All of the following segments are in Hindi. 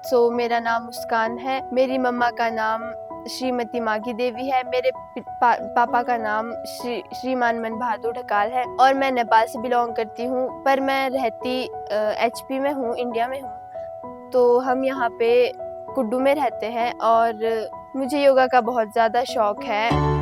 मेरा नाम मुस्कान है। मेरी मम्मा का नाम श्रीमती माघी देवी है। मेरे पापा का नाम श्रीमान मन बहादुर ढकाल है और मैं नेपाल से बिलोंग करती हूँ, पर मैं रहती एचपी में हूँ, इंडिया में हूँ। तो हम यहाँ पे कुड्डू में रहते हैं और मुझे योगा का बहुत ज़्यादा शौक है।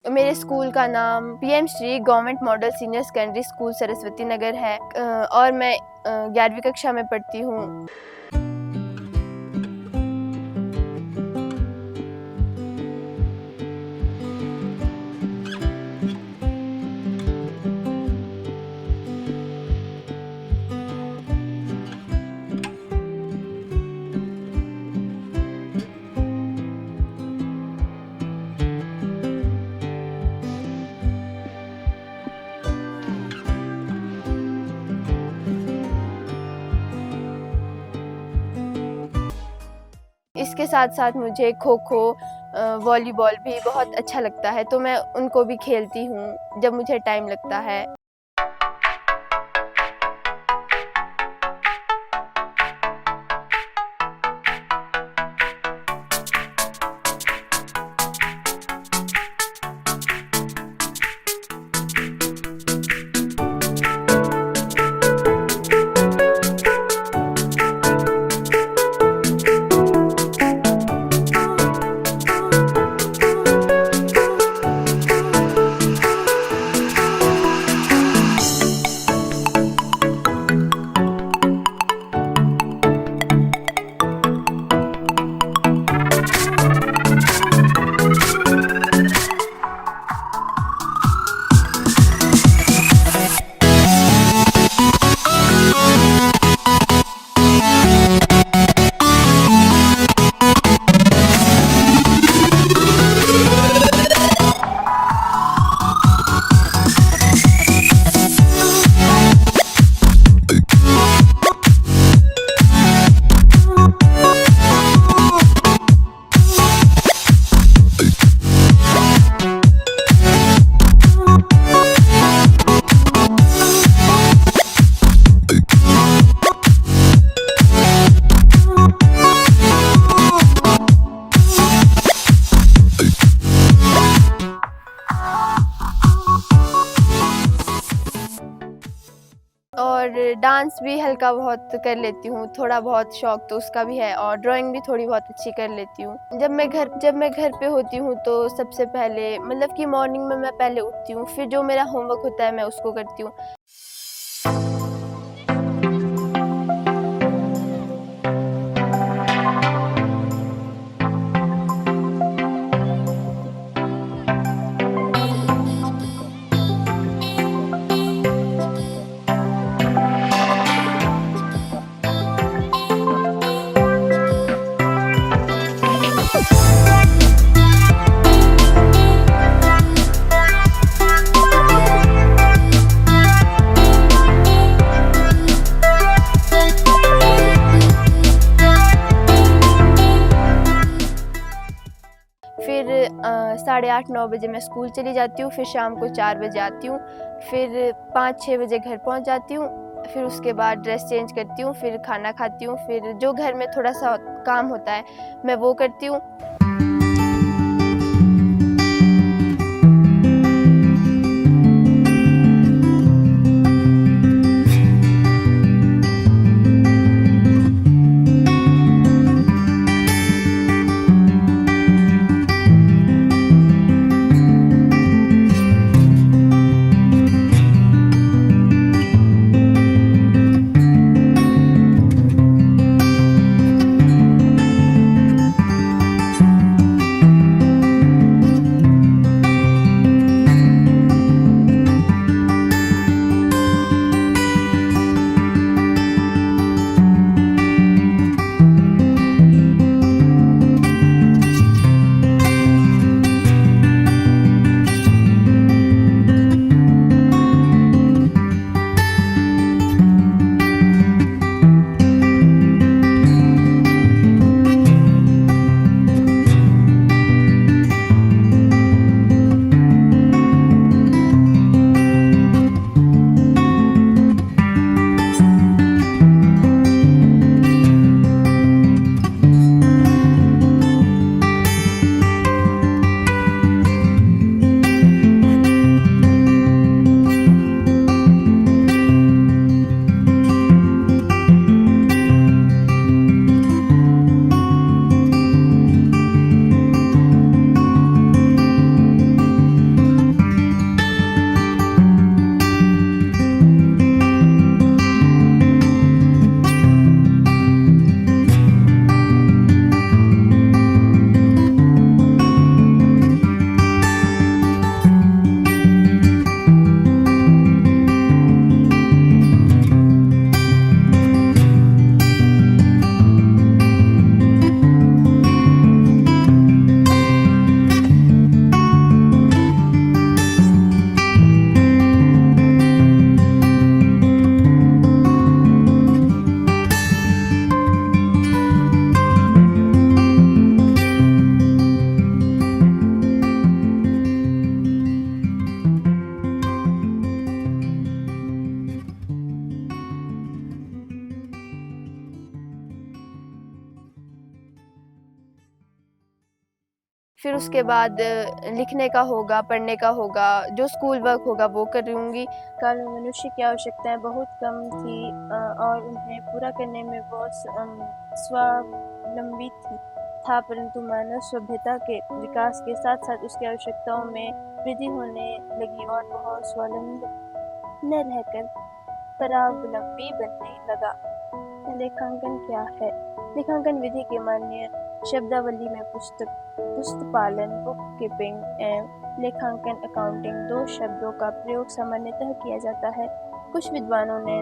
मेरे स्कूल का नाम PM Shri government model senior secondary school Saraswati Nagar है और मैं 11वीं कक्षा में पढ़ती हूँ। इसके साथ साथ मुझे खो खो वॉलीबॉल भी बहुत अच्छा लगता है, तो मैं उनको भी खेलती हूँ जब मुझे टाइम लगता है। डांस भी हल्का बहुत कर लेती हूँ, थोड़ा बहुत शौक तो उसका भी है, और ड्राइंग भी थोड़ी बहुत अच्छी कर लेती हूँ। जब मैं घर पे होती हूँ तो सबसे पहले मतलब कि मॉर्निंग में मैं पहले उठती हूँ, फिर जो मेरा होमवर्क होता है मैं उसको करती हूँ। फिर 8:30-9 बजे मैं स्कूल चली जाती हूँ, फिर शाम को 4 बजे आती हूँ, फिर 5-6 बजे घर पहुँच जाती हूँ। फिर उसके बाद ड्रेस चेंज करती हूँ, फिर खाना खाती हूँ, फिर जो घर में थोड़ा-सा काम होता है, मैं वो करती हूँ। फिर उसके बाद लिखने का होगा, पढ़ने का होगा, जो स्कूल वर्क होगा वो करूँगी। काल में मनुष्य की आवश्यकताएं बहुत कम थी और उन्हें पूरा करने में बहुत स्वावलंबी था, परंतु मानव सभ्यता के विकास के साथ साथ उसकी आवश्यकताओं में वृद्धि होने लगी और वह स्वावलंबी न रहकर परावलंबी बनने लगा। लेखांकन क्या है? लेखांकन विधि के मान्य शब्दावली में पुस्तपालन, बुक कीपिंग एवं लेखांकन अकाउंटिंग दो शब्दों का प्रयोग सामान्यतः किया जाता है। कुछ विद्वानों ने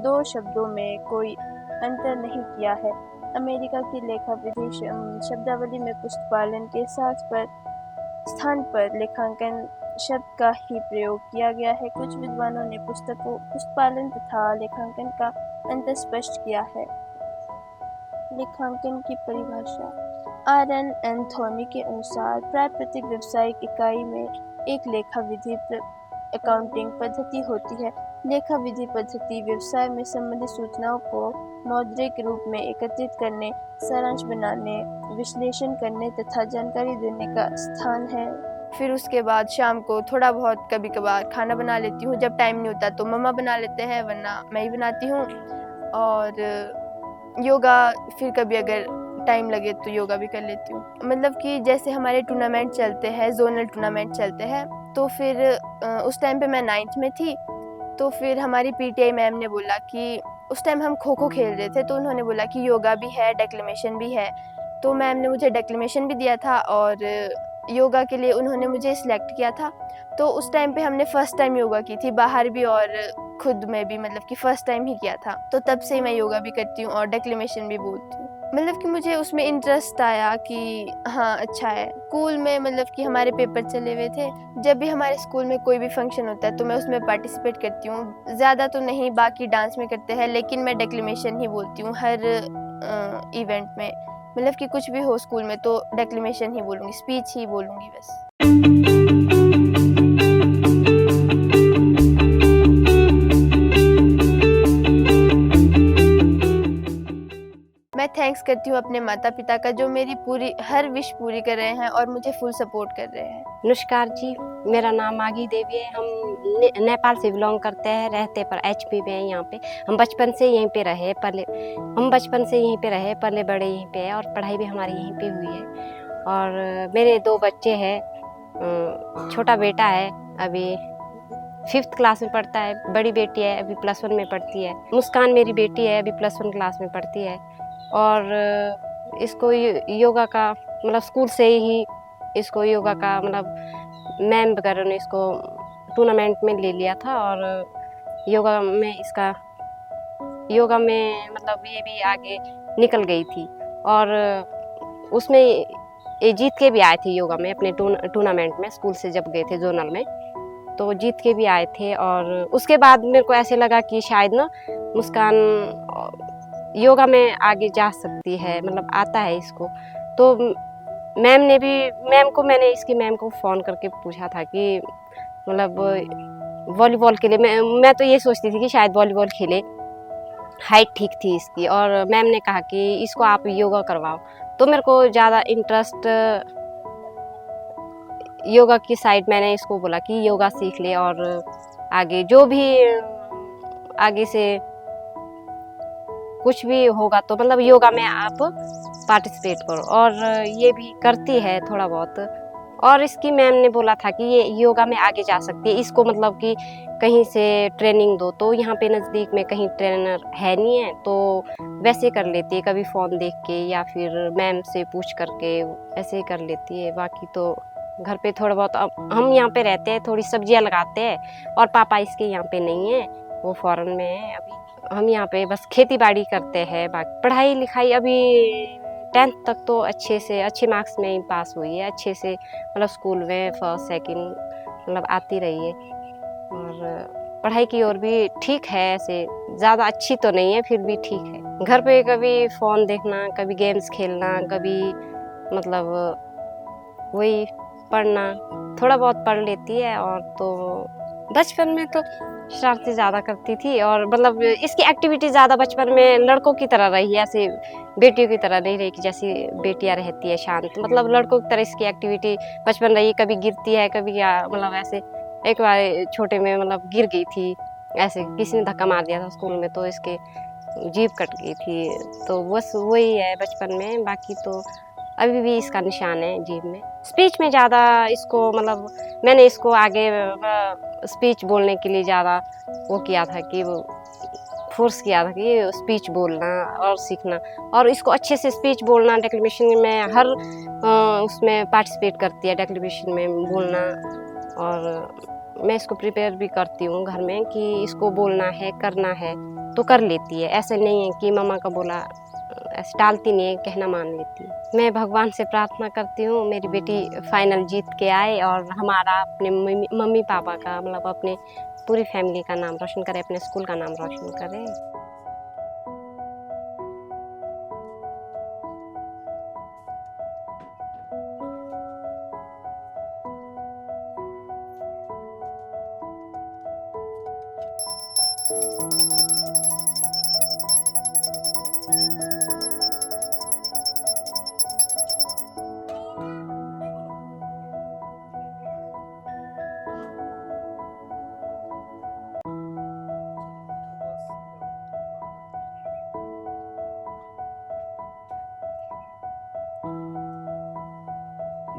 दो शब्दों में कोई अंतर नहीं किया है। अमेरिका की लेखा विधि शब्दावली में पुस्तपालन के स्थान पर लेखांकन शब्द का ही प्रयोग किया गया है। कुछ विद्वानों ने पुस्तपालन तथा लेखांकन का अंतर स्पष्ट किया है। लेखांकन की परिभाषा आर.एन. एंथोनी के अनुसार प्राय प्रत्येक व्यावसायिक इकाई में एक लेखा विधि अकाउंटिंग पद्धति होती है। लेखा विधि पद्धति व्यवसाय में संबंधित सूचनाओं को मौद्रिक रूप में एकत्रित करने, सारांश बनाने, विश्लेषण करने तथा जानकारी देने का स्थान है। फिर उसके बाद शाम को थोड़ा बहुत कभी कभार खाना बना लेती हूँ। जब टाइम नहीं होता तो मम्मा बना लेते हैं, वरना मैं ही बनाती हूँ। और योगा फिर कभी अगर टाइम लगे तो योगा भी कर लेती हूँ। मतलब कि जैसे हमारे टूर्नामेंट चलते हैं, ज़ोनल टूर्नामेंट चलते हैं, तो फिर उस टाइम पे मैं 9th में थी। तो फिर हमारी पीटीआई मैम ने बोला कि उस टाइम हम खो-खो खेल रहे थे, तो उन्होंने बोला कि योगा भी है, डेक्लेमेशन भी है। तो मैम ने मुझे डेक्लेमेशन भी दिया था और योगा के लिए उन्होंने मुझे सिलेक्ट किया था। तो उस टाइम पे हमने फर्स्ट टाइम योगा की थी, बाहर भी और खुद में भी, मतलब कि फर्स्ट टाइम ही किया था। तो तब से मैं योगा भी करती हूँ और डेक्लेमेशन भी बोलती हूँ। मतलब कि मुझे उसमें इंटरेस्ट आया कि हाँ, अच्छा है। स्कूल में मतलब कि हमारे पेपर चले हुए थे, जब भी हमारे स्कूल में कोई भी फंक्शन होता है तो मैं उसमें पार्टिसिपेट करती हूँ। ज़्यादा तो नहीं, बाकी डांस में करते हैं, लेकिन मैं डेक्लेमेशन ही बोलती हूँ हर इवेंट में। मतलब कि कुछ भी हो स्कूल में तो डेक्लेमेशन ही बोलूँगी, स्पीच ही बोलूँगी बस। मैं थैंक्स करती हूँ अपने माता-पिता का, जो मेरी पूरी हर विश पूरी कर रहे हैं और मुझे फुल सपोर्ट कर रहे हैं। नमस्कार जी, मेरा नाम मागी देवी है। हम नेपाल से बिलोंग करते हैं, रहते पर एचपी में हैं यहाँ पे। हम बचपन से यहीं पे रहे, पले बड़े यहीं पे हैं और पढ़ाई भी हमारी यहीं पे हुई है। और मेरे 2 बच्चे हैं। छोटा बेटा है, अभी 5th क्लास में पढ़ता है। बड़ी बेटी है, अभी +1 में पढ़ती है। मुस्कान मेरी बेटी है, अभी +1 क्लास में पढ़ती है। और इसको योगा का मतलब स्कूल से ही इसको योगा का मतलब मैम वगैरह ने इसको टूर्नामेंट में ले लिया था और योगा में मतलब ये भी आगे निकल गई थी। और उसमें ये जीत के भी आए थे योगा में, अपने टूर्नामेंट में स्कूल से जब गए थे जोनल में, तो जीत के भी आए थे। और उसके बाद मेरे को ऐसे लगा कि शायद ना मुस्कान योगा में आगे जा सकती है, मतलब आता है इसको। तो मैंने इसकी मैम को फ़ोन करके पूछा था कि मतलब वॉलीबॉल के लिए मैं तो ये सोचती थी कि शायद वॉलीबॉल खेले, हाइट ठीक थी इसकी। और मैम ने कहा कि इसको आप योगा करवाओ। तो मेरे को ज़्यादा इंटरेस्ट योगा की साइड, मैंने इसको बोला कि योगा सीख ले और आगे जो भी आगे से कुछ भी होगा तो मतलब योगा में आप पार्टिसिपेट करो। और ये भी करती है थोड़ा बहुत। और इसकी मैम ने बोला था कि ये योगा में आगे जा सकती है, इसको मतलब कि कहीं से ट्रेनिंग दो। तो यहाँ पे नज़दीक में कहीं ट्रेनर है नहीं है, तो वैसे कर लेती है, कभी फ़ोन देख के या फिर मैम से पूछ करके ऐसे ही कर लेती है। बाकी तो घर पे थोड़ा बहुत, अब हम यहाँ पे रहते हैं, थोड़ी सब्जियाँ लगाते हैं। और पापा इसके यहाँ पे नहीं है, वो फॉरेन में है अभी। हम यहाँ पे बस खेती बाड़ी करते हैं। बाकी पढ़ाई लिखाई अभी 10th तक तो अच्छे मार्क्स में ही पास हुई है, अच्छे से मतलब स्कूल में 1st 2nd मतलब आती रही है। और पढ़ाई की ओर भी ठीक है, ऐसे ज़्यादा अच्छी तो नहीं है, फिर भी ठीक है। घर पे कभी फ़ोन देखना, कभी गेम्स खेलना, कभी मतलब वही पढ़ना, थोड़ा बहुत पढ़ लेती है। और तो बचपन में तो शरारतें ज़्यादा करती थी, और मतलब इसकी एक्टिविटी ज़्यादा बचपन में लड़कों की तरह रही है, ऐसे बेटियों की तरह नहीं रही कि जैसी बेटियां रहती है शांत। मतलब लड़कों की तरह इसकी एक्टिविटी बचपन रही, कभी गिरती है, कभी क्या, मतलब ऐसे एक बार छोटे में मतलब गिर गई थी, ऐसे किसी ने धक्का मार दिया था स्कूल में, तो इसके जीभ कट गई थी। तो बस वही है बचपन में। बाकी तो अभी भी इसका निशान है जीभ में। स्पीच में ज़्यादा इसको मतलब मैंने इसको आगे स्पीच बोलने के लिए ज़्यादा वो किया था कि वो फोर्स किया था कि स्पीच बोलना और सीखना। और इसको अच्छे से स्पीच बोलना, डेक्लेमेशन में हर उसमें पार्टिसिपेट करती है, डेक्लेमेशन में बोलना। और मैं इसको प्रिपेयर भी करती हूँ घर में कि इसको बोलना है, करना है, तो कर लेती है। ऐसे नहीं है कि मम्मा का बोला ऐसे टालती नहीं है, कहना मान लेती है। मैं भगवान से प्रार्थना करती हूँ मेरी बेटी फाइनल जीत के आए और हमारा अपने मम्मी पापा का मतलब अपने पूरी फैमिली का नाम रोशन करे, अपने स्कूल का नाम रोशन करे।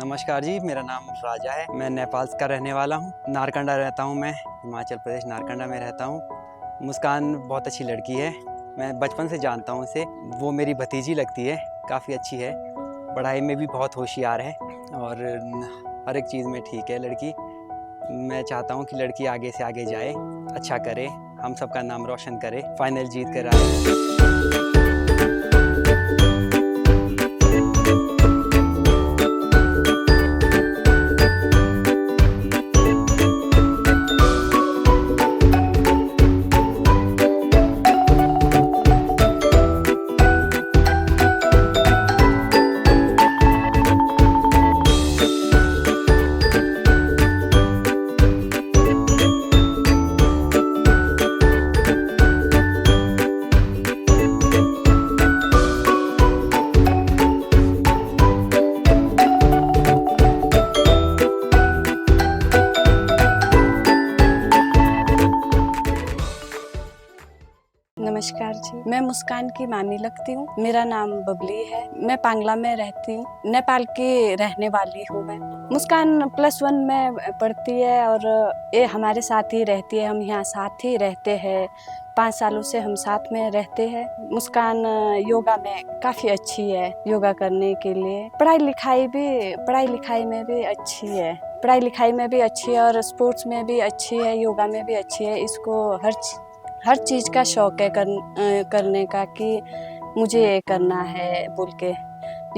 नमस्कार जी, मेरा नाम राजा है। मैं नेपाल का रहने वाला हूँ। नारकंडा रहता हूँ मैं, हिमाचल प्रदेश नारकंडा में रहता हूँ। मुस्कान बहुत अच्छी लड़की है, मैं बचपन से जानता हूँ उसे। वो मेरी भतीजी लगती है, काफ़ी अच्छी है, पढ़ाई में भी बहुत होशियार है और हर एक चीज़ में ठीक है लड़की। मैं चाहता हूँ कि लड़की आगे से आगे जाए, अच्छा करे, हम सबका नाम रोशन करे, फाइनल जीत कर आए। नमस्कार जी, मैं मुस्कान की मामी लगती हूँ। मेरा नाम बबली है। मैं पांगला में रहती हूँ, नेपाल की रहने वाली हूँ मैं। मुस्कान +1 में पढ़ती है और ये हमारे साथ ही रहती है। हम यहाँ साथ ही रहते हैं, 5 सालों से हम साथ में रहते हैं। मुस्कान योगा में काफ़ी अच्छी है, योगा करने के लिए। पढ़ाई लिखाई में भी अच्छी है। पढ़ाई लिखाई में भी अच्छी है और स्पोर्ट्स में भी अच्छी है, योगा में भी अच्छी है। इसको हर चीज़ का शौक है करने का कि मुझे ये करना है बोल के।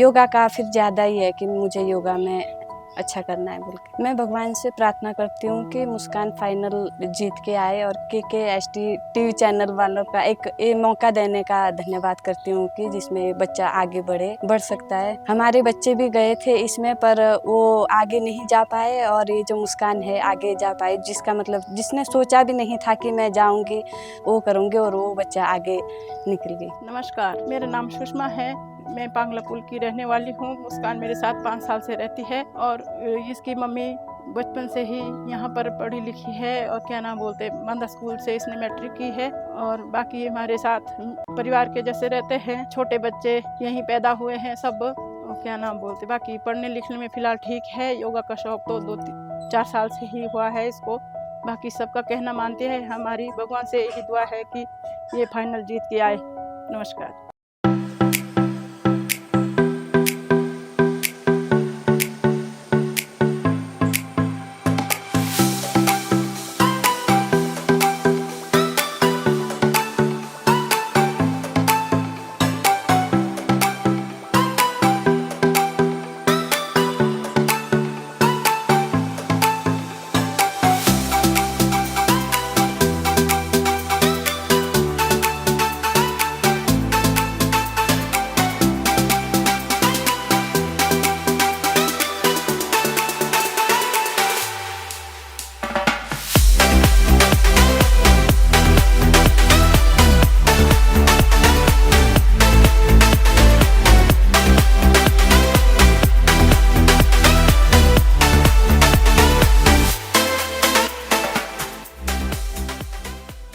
योगा का फिर ज़्यादा ही है कि मुझे योगा में अच्छा करना है बोल के। मैं भगवान से प्रार्थना करती हूँ कि मुस्कान फाइनल जीत के आए और KKSD टीवी चैनल वालों का एक ये मौका देने का धन्यवाद करती हूँ कि जिसमें बच्चा आगे बढ़ सकता है। हमारे बच्चे भी गए थे इसमें, पर वो आगे नहीं जा पाए और ये जो मुस्कान है आगे जा पाए, जिसका मतलब जिसने सोचा भी नहीं था कि मैं जाऊँगी, वो करूँगी और वो बच्चा आगे निकल गई। नमस्कार, मेरा नाम सुषमा है। मैं पांगला पुल की रहने वाली हूँ। मुस्कान मेरे साथ 5 साल से रहती है और इसकी मम्मी बचपन से ही यहाँ पर पढ़ी लिखी है और क्या नाम बोलते मंदा स्कूल से इसने मैट्रिक की है और बाकी हमारे साथ परिवार के जैसे रहते हैं। छोटे बच्चे यहीं पैदा हुए हैं सब, और क्या नाम बोलते बाकी पढ़ने लिखने में फ़िलहाल ठीक है। योगा का शौक तो 2-4 साल से ही हुआ है इसको। बाकी सबका कहना मानते हैं। हमारी भगवान से यही दुआ है कि ये फाइनल जीत के आए। नमस्कार।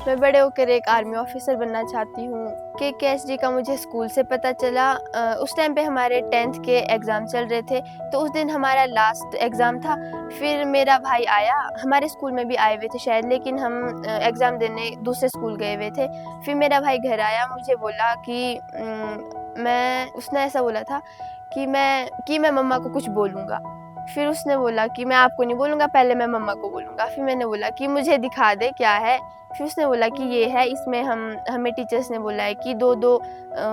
मैं बड़े होकर एक आर्मी ऑफिसर बनना चाहती हूँ। KKSD का मुझे स्कूल से पता चला। उस टाइम पे हमारे 10th के एग्ज़ाम चल रहे थे, तो उस दिन हमारा लास्ट एग्ज़ाम था। फिर मेरा भाई आया, हमारे स्कूल में भी आए हुए थे शायद, लेकिन हम एग्ज़ाम देने दूसरे स्कूल गए हुए थे। फिर मेरा भाई घर आया, मुझे बोला कि उसने ऐसा बोला था कि मैं मम्मा को कुछ बोलूँगा। फिर उसने बोला कि मैं आपको नहीं बोलूँगा, पहले मैं मम्मा को बोलूँगा। फिर मैंने बोला कि मुझे दिखा दे क्या है। फिर उसने बोला कि ये है, इसमें हमें टीचर्स ने बोला है कि 2-2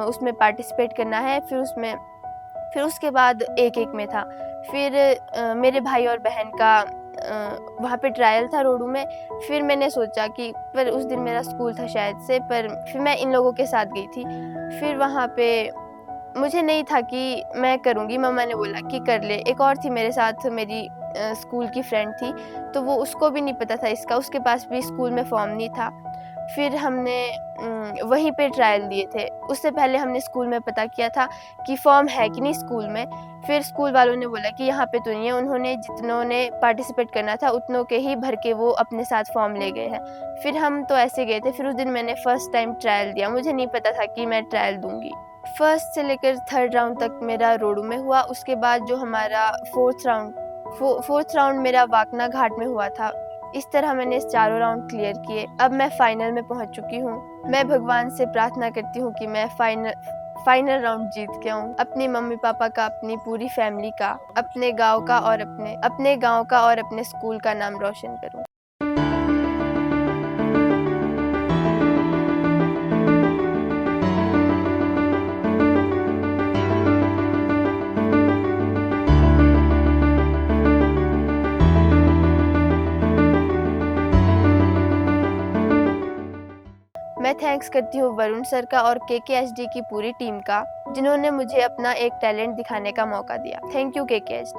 उसमें पार्टिसिपेट करना है। फिर उसके बाद 1-1 में था। फिर मेरे भाई और बहन का वहाँ पे ट्रायल था रोडू में। फिर मैंने सोचा कि पर उस दिन मेरा स्कूल था शायद से, पर फिर मैं इन लोगों के साथ गई थी। फिर वहाँ पे मुझे नहीं था कि मैं करूँगी, मम्मा ने बोला कि कर ले। एक और थी मेरे साथ, मेरी स्कूल की फ्रेंड थी, तो वो उसको भी नहीं पता था इसका, उसके पास भी स्कूल में फॉर्म नहीं था। फिर हमने वहीं पे ट्रायल दिए थे। उससे पहले हमने स्कूल में पता किया था कि फॉर्म है कि नहीं स्कूल में। फिर स्कूल वालों ने बोला कि यहाँ पे तो नहीं है। उन्होंने जितनों ने पार्टिसिपेट करना था उतनों के ही भर के वो अपने साथ फॉर्म ले गए हैं। फिर हम तो ऐसे गए थे। फिर उस दिन मैंने फ़र्स्ट टाइम ट्रायल दिया, मुझे नहीं पता था कि मैं ट्रायल दूँगी। फर्स्ट से लेकर थर्ड राउंड तक मेरा रोडू में हुआ। उसके बाद जो हमारा फोर्थ राउंड मेरा वाकना घाट में हुआ था। इस तरह मैंने इस चारों राउंड क्लियर किए। अब मैं फाइनल में पहुंच चुकी हूँ। मैं भगवान से प्रार्थना करती हूँ कि मैं फाइनल राउंड जीत के आऊँ, अपनी मम्मी पापा का, अपनी पूरी फैमिली का, अपने गांव का और अपने स्कूल का नाम रोशन करूँ। मैं थैंक्स करती हूँ वरुण सर का और KKHD की पूरी टीम का, जिन्होंने मुझे अपना एक टैलेंट दिखाने का मौका दिया। Thank you KKHD।